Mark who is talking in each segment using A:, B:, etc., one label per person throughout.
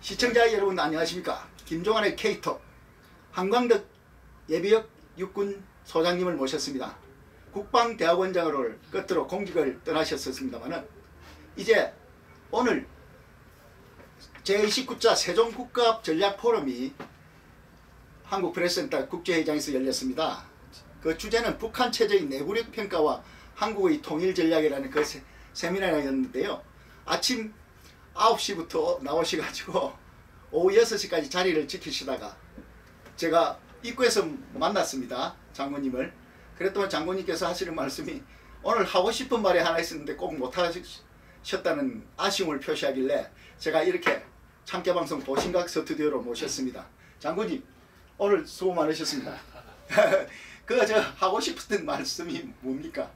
A: 시청자 여러분 안녕하십니까. 김종환의 K톡 한광덕 예비역 육군 소장님을 모셨습니다. 국방대학원장을 끝으로 공직을 떠나셨었습니다만은 이제 오늘 제29차 세종국가전략포럼이 한국프레스센터 국제회의장에서 열렸습니다. 그 주제는 북한 체제의 내구력 평가와 한국의 통일전략이라는 그 세미나였는데요. 아침 9시부터 나오셔가지고 오후 6시까지 자리를 지키시다가 제가 입구에서 만났습니다. 장군님을. 그랬더니 장군님께서 하시는 말씀이 오늘 하고 싶은 말이 하나 있었는데 꼭 못하셨다는 아쉬움을 표시하길래 제가 이렇게 참깨방송 보신각 스튜디오로 모셨습니다. 장군님 오늘 수고 많으셨습니다. 저 하고 싶었던 말씀이 뭡니까?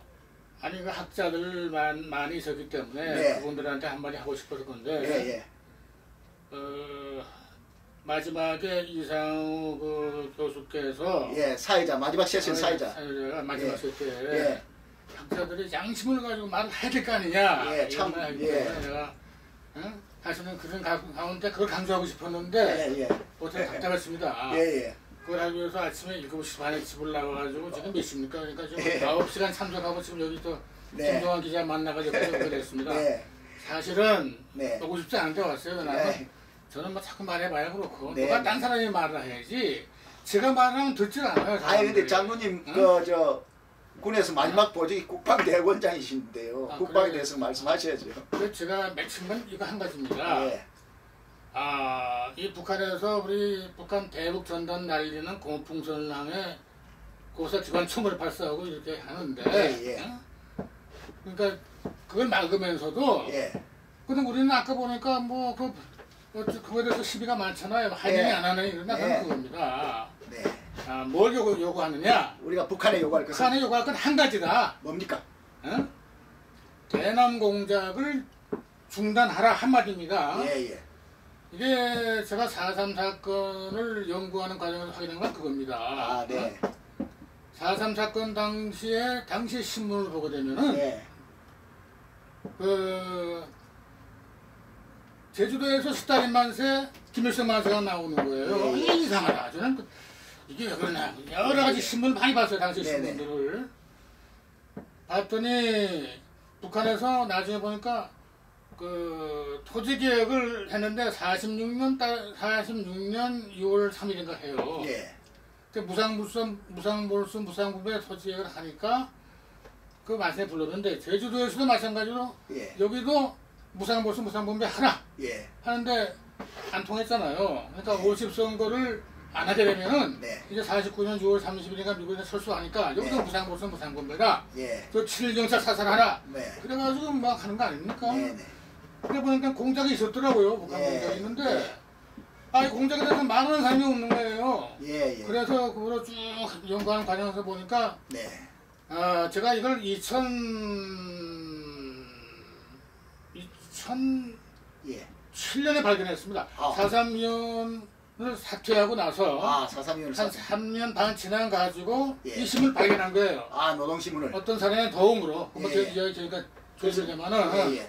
B: 아니 그 학자들 많이 있었기 때문에
A: 네.
B: 그분들한테 한마디 하고 싶어서 건데
A: 예.
B: 마지막에 이상우 그 교수께서
A: 사회자 마지막 세션 사회자가
B: 마지막 세때 학자들이 양심을 가지고 말을 해야 될 거 아니냐
A: 참
B: 내가 사실은 그런 가운데 그걸 강조하고 싶었는데 보통 답답했습니다. 그걸 하기 위해서 아침에 7시 반에 집을 나와가지고 지금 몇 시입니까? 그러니까 지금 9시간 참석하고 지금 여기 또 김종환 기자 만나가지고 그렇게 됐습니다. 사실은 오고 싶지 않은데 왔어요. 저는 뭐 자꾸 말해봐야 그렇고 누가 딴 사람이 말을 해야지 제가 말하면 듣질 않아요.
A: 아니 근데 장군님 저 군에서 마지막 보직이 국방대학원장이신데요. 국방에 대해서 말씀하셔야죠.
B: 그래서 제가 맺힌 건 이거 한 가지입니다. 이 북한에서 우리 북한 대북 전단 날리는 공풍선랑에 고사 기관 총을 발사하고 이렇게 하는데 그러니까 그걸 막으면서도 근데 우리는 아까 보니까 뭐 그거에 대해서 시비가 많잖아요. 하느니 안 하느니 그런 그겁니다. 뭘 요구하느냐?
A: 우리가 북한에 요구할 것은?
B: 북한에 요구할 건 한 가지다.
A: 뭡니까?
B: 대남 공작을 중단하라 한마디입니다. 이게 제가 4.3 사건을 연구하는 과정에서 확인한 건 그겁니다. 4.3 사건 당시에 신문을 보게 되면은 제주도에서 스탈린 만세, 김일성 만세가 나오는 거예요. 이게 이상하다. 저는 이게 왜 그러나 여러 가지 신문 많이 봤어요. 당시 신문들을 봤더니 북한에서 나중에 보니까 그 토지 개혁을 했는데 46년 6월 3일인가 해요. 그 무상볼선 무상부배 토지 개혁을 하니까 그 만세 불렀는데 제주도에서도 마찬가지로 여기도 무상볼선 무상분배 하나 하는데 안 통했잖아요. 그러니까 50선거를 안 하게 되면은 이제 49년 6월 30일인가 미국에 철수하니까 여기도 무상볼선 무상분배다. 또 7.1경찰 사살하라. 그래가지고 막 하는 거 아닙니까? 그래 보니까 공작이 있었더라고요. 북한 공작이 있는데 이 공작에 대해서 말하는 사람이 없는 거예요. 그래서 그거로 쭉 연구하는 과정에서 보니까 제가 이걸 2007년에 발견했습니다. 4.3위원을 사퇴하고 나서 한 3년 반 지나 가지고 이 신문을 발견한 거예요.
A: 노동신문을.
B: 어떤 사람의 도움으로. 저희가 조사되면은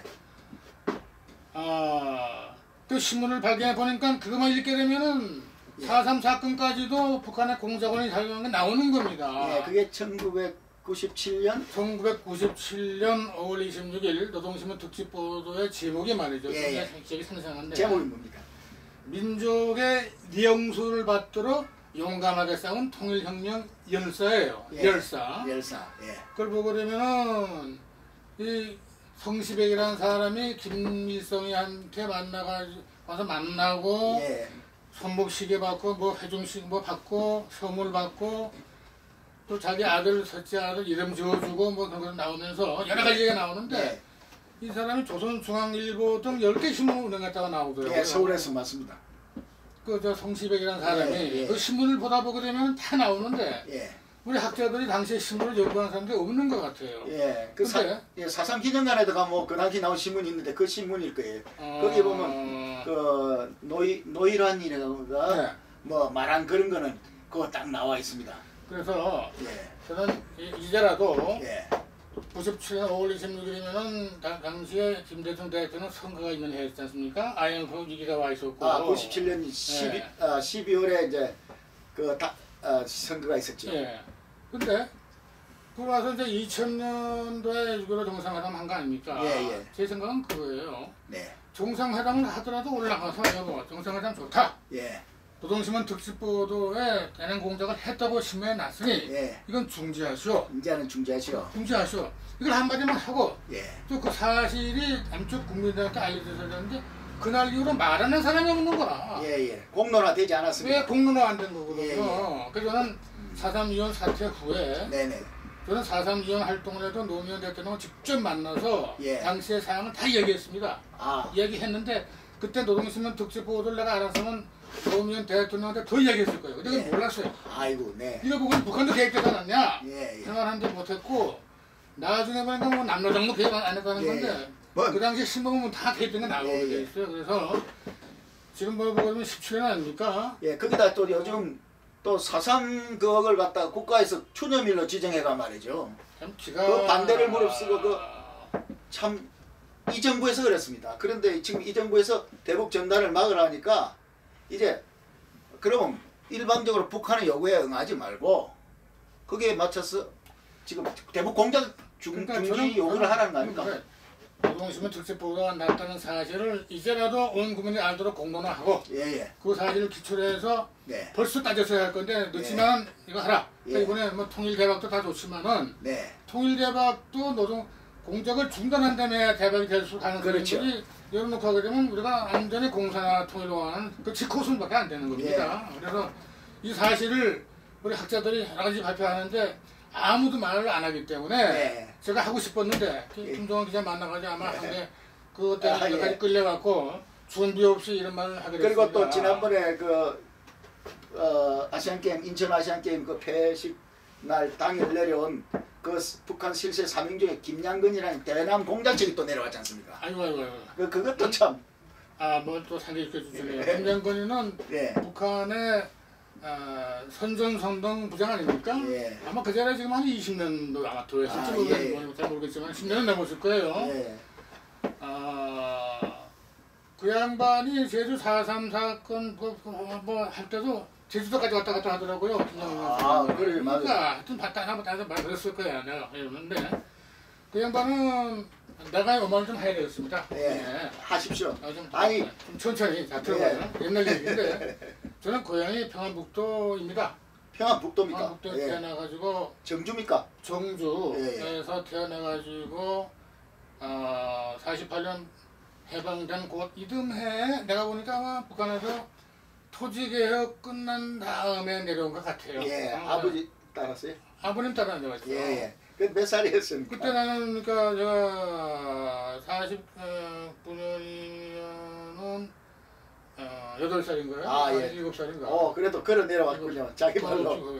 B: 그 신문을 발견해 보니까 그것만 읽게 되면은 4.3 사건까지도 북한의 공작원이 사용한 게 나오는 겁니다.
A: 그게 1997년
B: 5월 26일 노동신문 특집 보도의 제목이 말이죠. 제목이 상상한데
A: 제목이 뭡니까?
B: 민족의 리영수를 받들어 용감하게 싸운 통일혁명 열사예요. 열사. 그걸 보고 그러면은 이 성시백이라는 사람이 김일성이한테 와서 만나고 손목시계 받고 뭐 회중식 뭐 받고 선물 받고 또 자기 아들 셋째 아들 이름 지어주고 뭐 그런 거 나오면서 여러 가지 얘기가 나오는데 이 사람이 조선중앙일보 등 10개 신문 운영했다가 나오더라고요.
A: 서울에서 맞습니다.
B: 저 성시백이라는 사람이 그 신문을 보다 보게 되면 다 나오는데 우리 학자들이 당시에 신문을 연구하는 사람들이 없는 것 같아요.
A: 사상 기념관에다가 뭐 그 당시 나온 신문이 있는데 그 신문일 거예요. 거기 보면 그 노일환이라가 뭐 말한 그런 거는 그거 딱 나와 있습니다.
B: 그래서 저는 이제라도 97년 5월 26일이면은 당시에 김대중 대통령 선거가 있는 해였지 않습니까? IMF 위기가 와 있었고.
A: 97년 12월에 이제 선거가 있었죠.
B: 예. 근데 그러고 나서 이제 2000년도에 6.15 정상회담 한 거 아닙니까?
A: 예.
B: 제 생각은 그거예요.
A: 네.
B: 정상회담을 하더라도 올라가서 여보 정상회담 좋다.
A: 예.
B: 노동신문 특집 보도에 대남 공작을 했다고 신문에 났으니
A: 예.
B: 이건 중지하시오.
A: 이제는 중지하시오.
B: 중지하시오. 이걸 한마디만 하고
A: 예.
B: 또 그 사실이 남쪽 국민들한테 알려져야 되는데 그날 이후로 말하는 사람이 없는 거라.
A: 예. 공론화되지 않았습니다.
B: 왜 공론화 안 된 거거든요.
A: 예.
B: 그래서 저는 4.3 위원 사퇴 후에
A: 네네.
B: 저는 4.3 위원 활동을 해도 노무현 대통령을 직접 만나서
A: 예.
B: 당시의 사항을 다 얘기했습니다. 얘기했는데 그때 노동신문 특집 보도를 내가 알아서는 노무현 대통령한테 더 얘기했을 거예요. 근데 그걸 몰랐어요.
A: 아이고, 네.
B: 이거 보고 북한도 계획되지 않았냐?
A: 예.
B: 생각하는데 못했고 나중에 보니까 뭐 남로정도 계획 안 했다는 건데
A: 뭐.
B: 그 당시에 신문 보면 다 계획된 게 나오게 돼 있어요. 그래서 지금 뭐 보고 보면 17년 아닙니까?
A: 예, 거기다 또 요즘 또 4.3 그걸 갖다가 국가에서 추념일로 지정해가 말이죠.
B: 참 기가
A: 그 반대를 무릅쓰고 참 이 정부에서 그랬습니다. 그런데 지금 이 정부에서 대북 전단을 막으라니까 이제 그러면 일반적으로 북한의 요구에 응하지 말고 거기에 맞춰서 지금 대북 공작 중지 요구를 하라는 거 아닙니까?
B: 노동신문 특집 보도가 났다는 사실을 이제라도 온 국민이 알도록 공론화하고
A: 예.
B: 그 사실을 기초로 해서
A: 네.
B: 벌써 따졌어야 할 건데 늦지만 이거 하라.
A: 예.
B: 이번에 뭐 통일대박도 다 좋지만은
A: 네.
B: 통일대박도 노동 공작을 중단한 다음에 대박이 될 수 가능성이
A: 그렇죠.
B: 열어놓고 하게 되면 우리가 완전히 공산화 통일로하는 그 직후순밖에 안 되는 겁니다. 그래서 이 사실을 우리 학자들이 여러 가지 발표하는데 아무도 말을 안 하기 때문에 제가 하고 싶었는데 김동원 기자 만나가지고 아마 한게 그것 때문에 여기까지 끌려갖고 준비 없이 이런 말을 하게 됐습니다.
A: 그리고 또 지난번에 아시안게임 인천 아시안게임 그 폐식 날 당일 내려온 그 북한 실세 3인 중에 김양근이라는 대남 공작책이 또 내려왔지 않습니까?
B: 아이고.
A: 그것도 참.
B: 뭘 또 상기시켜 주시네요. 김양근이는 북한의 선전선동 부장 아닙니까? 아마 그 자리에 지금 한 20년도 아마 들어있을지 잘 모르겠지만 10년은 넘었을 거예요. 그 양반이 제주 4.3 사건 뭐 할 때도 제주도까지 왔다 갔다 하더라고요.
A: 그래, 맞아.
B: 하여튼 봤다 하면 말 그랬을 거야. 내가 이러는데 그 양반은 내가 이 말을 좀 해야 되겠습니다.
A: 하십시오.
B: 좀 천천히 다 들어봐요. 옛날 얘기인데 저는 고향이 평안북도입니다.
A: 평안북도입니까?
B: 평안북도에 태어나가지고
A: 정주입니까?
B: 정주에서 태어나가지고 48년 해방된 곧 이듬해 내가 보니까 아마 북한에서 토지개혁 끝난 다음에 내려온 것 같아요.
A: 아버지 따랐어요?
B: 아버님 따라 내려왔죠.
A: 그 몇 살이었습니까?
B: 그때 나는 그러니까 제가 49년이면은 8살인가요? 7살인가?
A: 그래도 걸어 내려왔군요. 자기 말로.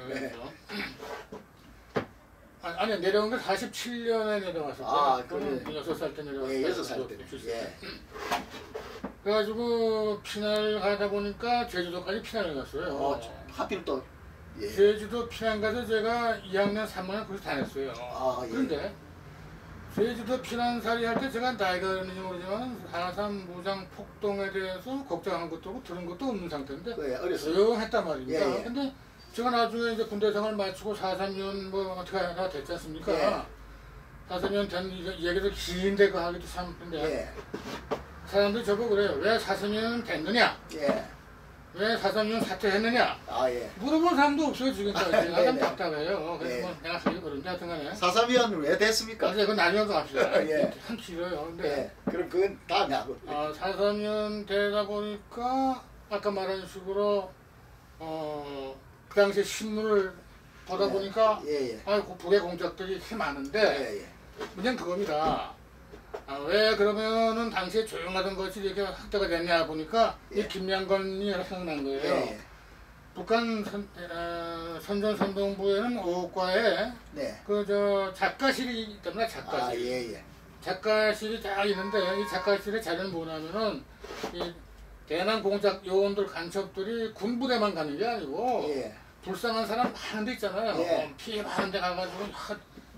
B: 아니 내려온 게 47년에 내려왔었어요. 그럼 6살 때 내려왔어요.
A: 6살 때.
B: 그래가지고 피난을 가다 보니까 제주도까지 피난을 갔어요.
A: 하필 또.
B: 제주도 피난 가서 제가 2학년 3학년 거기서 다녔어요. 그런데 제주도 피난살이 할 때 제가 나이가 있는지 모르지만 4.3 무장 폭동에 대해서 걱정한 것도 없고 들은 것도 없는 상태인데 조용했단 말입니다. 근데 제가 나중에 이제 군대 생활 마치고 4.3년 뭐 어떻게 하나 됐지 않습니까? 4.3년 된 얘기도 긴데 그 하기도 참 근데 사람들이 저보고 그래요. 왜 4.3년 됐느냐? 왜 4.3년 사퇴했느냐? 물어본 사람도 없어요 지금까지. 나좀 답답해요. 그래서 뭐 내가 하기 그런데 하여튼간에
A: 4.3년 왜 됐습니까?
B: 그건 나중에 또 합시다. 참 길어요. 근데
A: 그럼 그건 다음에 하고.
B: 4.3년 되다 보니까 아까 말한 식으로 그 당시에 신문을 보다 보니까 북의 공작들이 이렇게 많은데 문제는 그겁니다. 왜 그러면은 당시에 조용하던 것이 이렇게 확대가 됐냐 보니까 이 김양건이 생각난 거예요. 북한 선전선동부에는 5과에 그 작가실이 있답니다. 작가실. 작가실이 딱 있는데 이 작가실의 자료는 뭐냐면은 이 대남 공작 요원들 간첩들이 군부대만 가는 게 아니고 불쌍한 사람 많은 데 있잖아요. 피해 많은 데 가가지고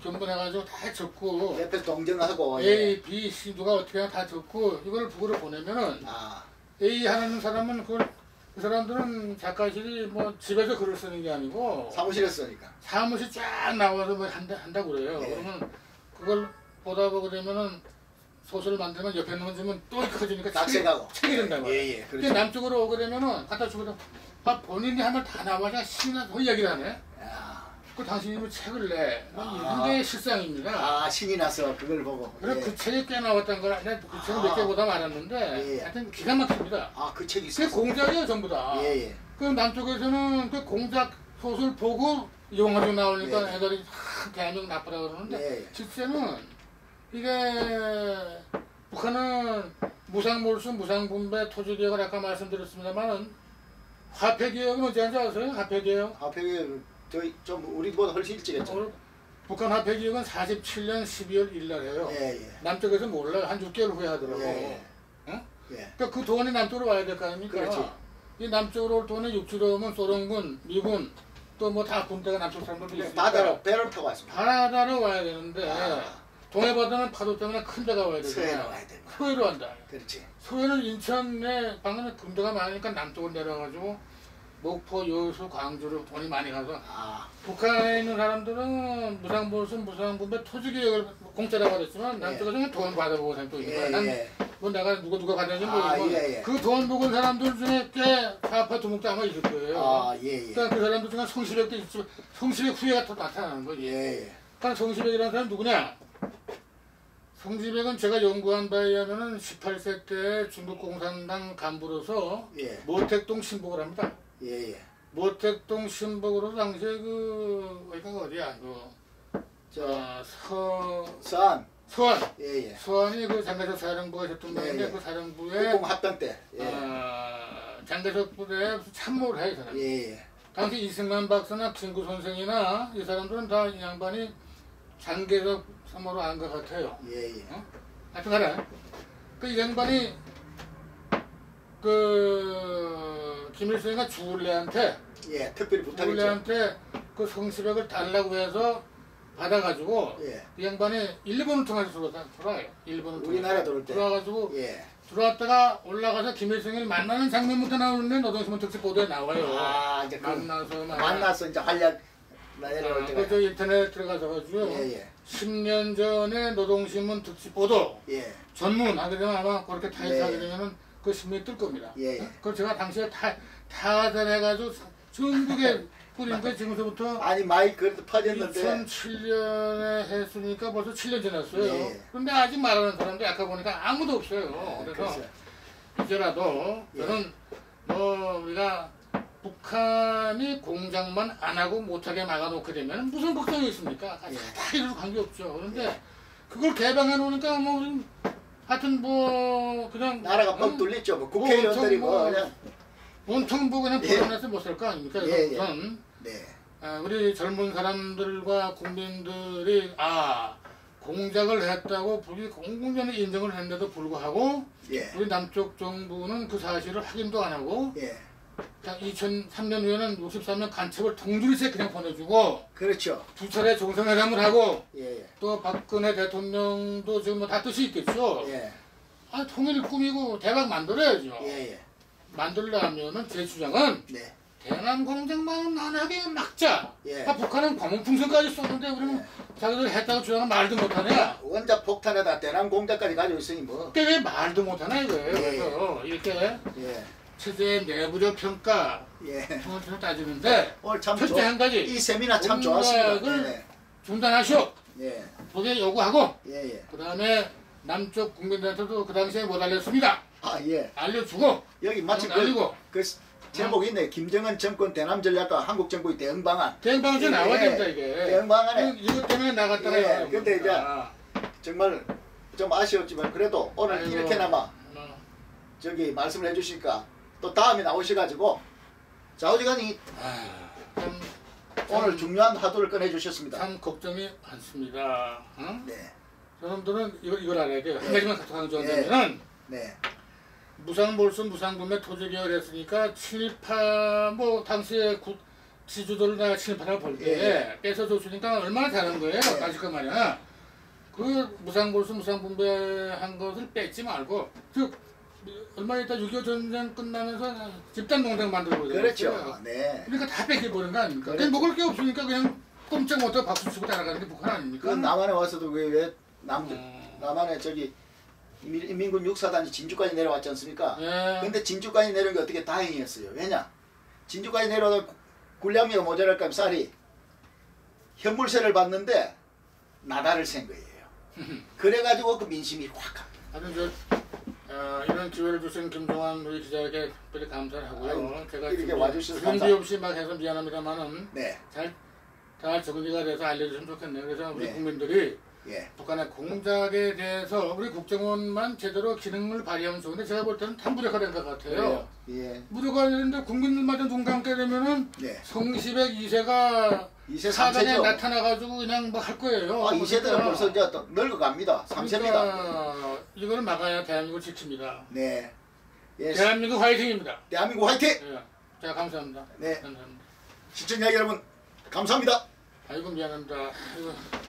B: 견본해가지고 다 적고
A: 옆에서 동정하고
B: A, B, C 누가 어떻게 하나 다 적고 이걸 부고를 보내면은 A 하는 사람은 그 사람들은 작가실이 뭐 집에서 글을 쓰는 게 아니고
A: 사무실에서 쓰니까
B: 사무실 쫙 나와서 뭐 한다고 그래요.
A: 예.
B: 그러면 그걸 보다 보게 되면은 소설을 만들면 옆에 놓은 점은 또 커지니까
A: 낙색하고
B: 책이 된단 말이에요.
A: 예,
B: 근데 남쪽으로 오게 되면은 갖다 주거든. 본인이 할 말 다 나와야 신이 나서 이야기를 하네. 그 당신이 뭐 책을 내. 이런 게 실상입니다.
A: 신이 나서 그걸 보고.
B: 그래 그 책이 꽤 나왔던 걸 내가 그 책을 몇 개보다 많았는데 하여튼 기가 막힙니다.
A: 그 책이 있어요.
B: 그게 공작이에요 전부 다. 그 남쪽에서는 그 공작 소설 보고 영화도 나오니까 애들이 대한민국 나쁘다 그러는데 실제는 이게 북한은 무상몰수, 무상분배, 토지개혁을 아까 말씀드렸습니다만은 화폐개혁이 뭔지 아세요? 화폐개혁?
A: 화폐개혁 저희 좀 우리보다 훨씬 일찍 했죠.
B: 북한 화폐개혁은 47년 12월 1일 해요. 남쪽에서 몰라요. 한 6개월 후에 하더라고. 그러니까 그 돈이 남쪽으로 와야 될 거 아닙니까?
A: 그렇지.
B: 이 남쪽으로 올 돈이 육지로 오면 소련군, 미군 또 뭐 다 군대가 남쪽 사람들도 있으니까
A: 바다로 배를 타고 왔습니다.
B: 바다로 와야 되는데 동해바다는 파도 때문에 큰 데가 와야 되잖아.
A: 서해로 와야 되고.
B: 서해로 간다.
A: 그렇지.
B: 서해는 인천에 방금 군대가 많으니까 남쪽으로 내려가지고 목포, 여수, 광주로 돈이 많이 가서 북한에 있는 사람들은 무상보수, 무상분배, 토지개혁을 공짜라고 하랬지만 남쪽에서는 돈 받아보고 또 있는 거야. 뭐 내가 누가 받았는지 모르고 그 돈 먹은 사람들 중에 꽤 사파 두목도 아마 있을 거예요. 그러니까 그 사람들 중에 성시백도 있지만 성시백 후회가 또 나타나는 거지. 그러니까 성시백이라는 사람은 누구냐? 성시백은 제가 연구한 바에 의하면 18세 때 중국 공산당 간부로서 모택동 신복을 합니다. 모택동 신복으로 당시에 여기가 어디야? 서안. 서안이 그 장개석 사령부가 있었던 데인데 그 사령부에
A: 합당 때
B: 장개석 부대에 참모를 해, 이 사람. 당시 이승만 박사나 김구 선생이나 이 사람들은 다 이 양반이 장개석 참모로 안 것 같아요. 하여튼 간에 그 양반이 김일성이가 주울레한테
A: 특별히 부탁했죠.
B: 주울레한테 그 성시백을 달라고 해서 받아가지고 이 양반이 일본을 통해서 들어와요. 일본을
A: 우리나라 들어올 때
B: 들어와가지고 들어왔다가 올라가서 김일성을 만나는 장면부터 나오는데 노동신문 특집 보도에 나와요.
A: 이제
B: 만나서
A: 이제 활약 내려올 때가.
B: 그 인터넷 들어가서 가지고 10년 전에 노동신문 특집 보도 전문 하게 되면 아마 그렇게 타이트하게 되면은 그 신문이 뜰 겁니다. 그걸 제가 당시에 타설해가지고 전국에 뿌린 거 지금서부터
A: 많이 그래도 퍼졌는데
B: 2007년에 했으니까 벌써 7년 지났어요. 그런데 아직 말하는 사람도 아까 보니까 아무도 없어요. 그래서 이제라도 저는 우리가 북한이 공작만 안 하고 못하게 막아놓게 되면 무슨 걱정이 있습니까? 다 이래도 관계없죠. 그런데 그걸 개방해 놓으니까 하여튼 그냥
A: 나라가 뻥 뚫렸죠. 국회의원들이 그냥
B: 온통 그냥 불안해서 못 살 거 아닙니까? 우선 우리 젊은 사람들과 국민들이 공작을 했다고 공공연히 인정을 했는데도 불구하고 우리 남쪽 정부는 그 사실을 확인도 안 하고 2003년 후에는 63년 간첩을 동주리째 그냥 보내주고
A: 그렇죠.
B: 두 차례 정상회담을 하고 또 박근혜 대통령도 지금 다 뜻이 있겠죠. 통일을 꾸미고 대박 만들어야죠. 만들려면은 제 주장은 대남 공작만 안 하게 막자. 북한은 검은풍선까지 쏘는데 우리는 자기들 했다고 주장은 말도 못하냐.
A: 원자 폭탄에다 대남 공작까지 가지고 있으니 뭐.
B: 그때 왜 말도 못하나 이거예요. 그래서 이렇게 체제의 내부적 평가 통을 따지는데 첫째 한 가지
A: 이 세미나 참 좋았습니다.
B: 공작을 중단하시오. 그게 요구하고 그 다음에 남쪽 국민들한테도 그 당시에 못 알렸습니다. 알려주고
A: 여기 마치
B: 알리고
A: 그 제목이 있네. 김정은 정권 대남 전략과 한국 정부의 대응 방안.
B: 대응 방안이 나와야 된다 이게.
A: 대응 방안에
B: 이것 때문에 나갔다가
A: 근데 이제 정말 좀 아쉬웠지만 그래도 오늘 이렇게나마 저기 말씀을 해주시니까 또 다음에 나오셔가지고 좌우지간이 오늘 중요한 화두를 꺼내주셨습니다.
B: 참 걱정이 많습니다. 여러분들은 이걸 알아야 돼요. 한 가지만 강조한다면은 무상몰수, 무상분배, 토지개혁을 했으니까 7.18 당시에 지주들을 내가 칠판을 볼 때
A: 예.
B: 뺏어줬으니까 얼마나 잘한 거예요.
A: 예.
B: 따질 거 말이야. 그 무상볼수 무상분배한 것을 뺏지 말고 즉 얼마 있다 6.25 전쟁 끝나면서 집단농장 만들고
A: 그렇죠. 네.
B: 그러니까 다 뺏겨버린 거 아닙니까?
A: 그렇죠.
B: 먹을 게 없으니까 그냥 꼼짝 못하고 박수 치고 따라가는 게 북한
A: 그
B: 아닙니까?
A: 남한에 와서도 왜 남한에 저기 민군 육사단이 진주까지 내려왔지 않습니까?
B: 예.
A: 근데 진주까지 내려온 게 어떻게 다행이었어요. 왜냐? 진주까지 내려와도 군량미가 모자랄까 쌀이 현물세를 받는데 나다를 센 거예요. 그래가지고 그 민심이 확 갑니다.
B: 하여튼 이런 기회를 주신 김종환 우리 기자에게 특별히 감사를 하고요.
A: 아유,
B: 제가
A: 이렇게 와주셔서
B: 준비 없이 막 해서 미안합니다만은
A: 네.
B: 잘 적응이 돼서 알려주시면 좋겠네요. 그래서 우리
A: 네.
B: 국민들이
A: 예.
B: 북한의 공작에 대해서 우리 국정원만 제대로 기능을 발휘하면 좋은데 제가 볼 때는 탐부대가 된 것 같아요.
A: 예.
B: 무료가 되는데 국민들마저 눈 감게 되면은
A: 네.
B: 성시백 2세가
A: 2세
B: 사단에
A: 3세죠.
B: 나타나가지고 그냥 뭐 할 거예요.
A: 2세들은 벌써 이제 또 늙어갑니다. 3세입니다.
B: 그러니까 이거를 막아야 대한민국을 지킵니다.
A: 네. 예.
B: 대한민국 화이팅입니다.
A: 대한민국 화이팅!
B: 예. 자, 감사합니다.
A: 네.
B: 감사합니다.
A: 시청자 여러분 감사합니다.
B: 아이고 미안합니다. 아이고.